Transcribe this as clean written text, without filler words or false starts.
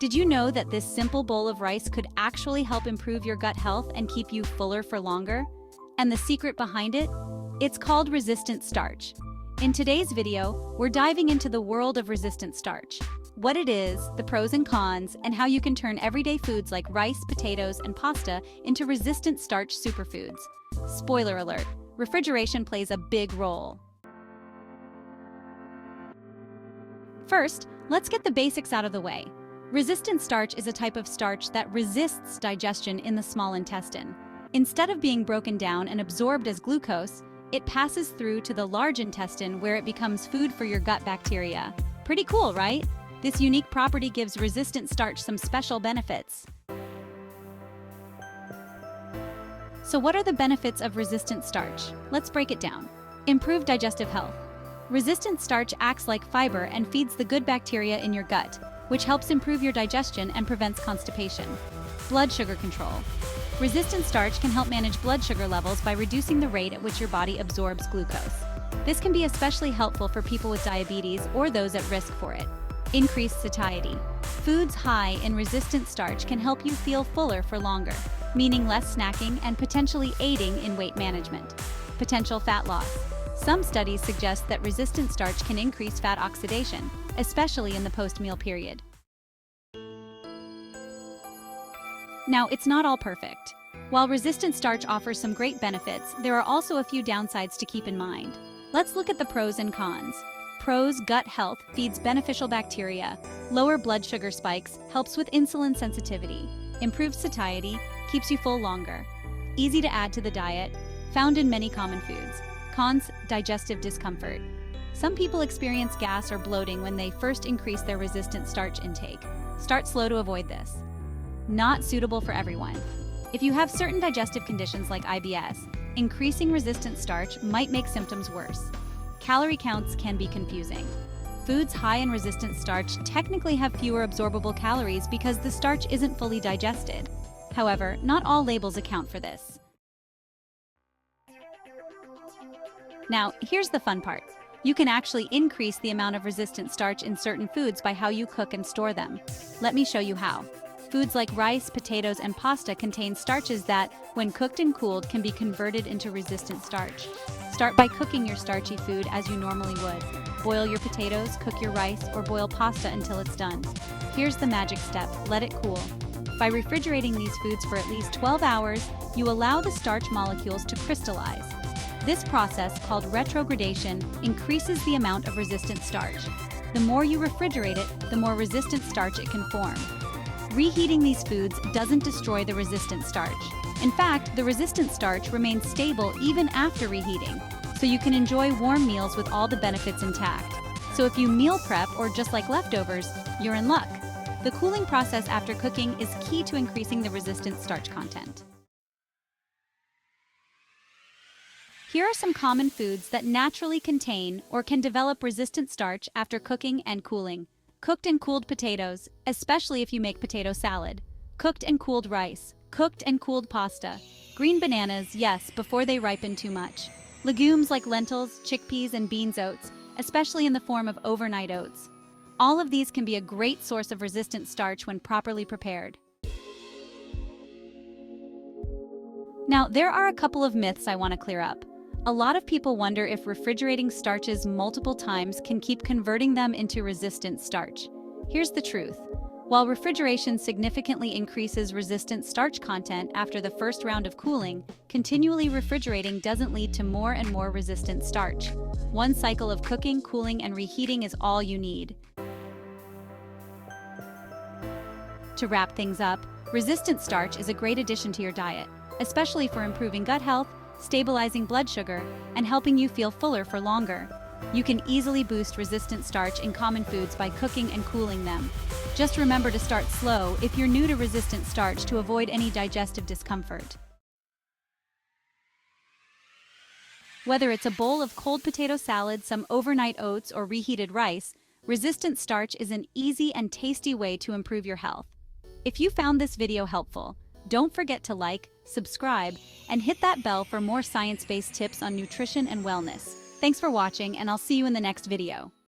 Did you know that this simple bowl of rice could actually help improve your gut health and keep you fuller for longer? And the secret behind it? It's called resistant starch. In today's video, we're diving into the world of resistant starch. What it is, the pros and cons, and how you can turn everyday foods like rice, potatoes, and pasta into resistant starch superfoods. Spoiler alert, refrigeration plays a big role. First, let's get the basics out of the way. Resistant starch is a type of starch that resists digestion in the small intestine. Instead of being broken down and absorbed as glucose, it passes through to the large intestine where it becomes food for your gut bacteria. Pretty cool, right? This unique property gives resistant starch some special benefits. So what are the benefits of resistant starch? Let's break it down. Improved digestive health. Resistant starch acts like fiber and feeds the good bacteria in your gut, which helps improve your digestion and prevents constipation. Blood sugar control. Resistant starch can help manage blood sugar levels by reducing the rate at which your body absorbs glucose. This can be especially helpful for people with diabetes or those at risk for it. Increased satiety. Foods high in resistant starch can help you feel fuller for longer, meaning less snacking and potentially aiding in weight management. Potential fat loss. Some studies suggest that resistant starch can increase fat oxidation, especially in the post-meal period. Now, it's not all perfect. While resistant starch offers some great benefits, there are also a few downsides to keep in mind. Let's look at the pros and cons. Pros: gut health, feeds beneficial bacteria. Lower blood sugar spikes, helps with insulin sensitivity. Improves satiety, keeps you full longer. Easy to add to the diet, found in many common foods. Cons: digestive discomfort. Some people experience gas or bloating when they first increase their resistant starch intake. Start slow to avoid this. Not suitable for everyone. If you have certain digestive conditions like IBS, increasing resistant starch might make symptoms worse. Calorie counts can be confusing. Foods high in resistant starch technically have fewer absorbable calories because the starch isn't fully digested. However, not all labels account for this. Now, here's the fun part. You can actually increase the amount of resistant starch in certain foods by how you cook and store them. Let me show you how. Foods like rice, potatoes, and pasta contain starches that, when cooked and cooled, can be converted into resistant starch. Start by cooking your starchy food as you normally would. Boil your potatoes, cook your rice, or boil pasta until it's done. Here's the magic step: let it cool. By refrigerating these foods for at least 12 hours, you allow the starch molecules to crystallize. This process, called retrogradation, increases the amount of resistant starch. The more you refrigerate it, the more resistant starch it can form. Reheating these foods doesn't destroy the resistant starch. In fact, the resistant starch remains stable even after reheating, so you can enjoy warm meals with all the benefits intact. So if you meal prep or just like leftovers, you're in luck. The cooling process after cooking is key to increasing the resistant starch content. Here are some common foods that naturally contain or can develop resistant starch after cooking and cooling. Cooked and cooled potatoes, especially if you make potato salad. Cooked and cooled rice. Cooked and cooled pasta. Green bananas, yes, before they ripen too much. Legumes like lentils, chickpeas, and beans oats, especially in the form of overnight oats. All of these can be a great source of resistant starch when properly prepared. Now, there are a couple of myths I want to clear up. A lot of people wonder if refrigerating starches multiple times can keep converting them into resistant starch. Here's the truth. While refrigeration significantly increases resistant starch content after the first round of cooling, continually refrigerating doesn't lead to more and more resistant starch. One cycle of cooking, cooling, and reheating is all you need. To wrap things up, resistant starch is a great addition to your diet, especially for improving gut health, stabilizing blood sugar, and helping you feel fuller for longer. You can easily boost resistant starch in common foods by cooking and cooling them. Just remember to start slow if you're new to resistant starch to avoid any digestive discomfort. Whether it's a bowl of cold potato salad, some overnight oats, or reheated rice, resistant starch is an easy and tasty way to improve your health. If you found this video helpful, don't forget to like, subscribe, and hit that bell for more science-based tips on nutrition and wellness. Thanks for watching, and I'll see you in the next video.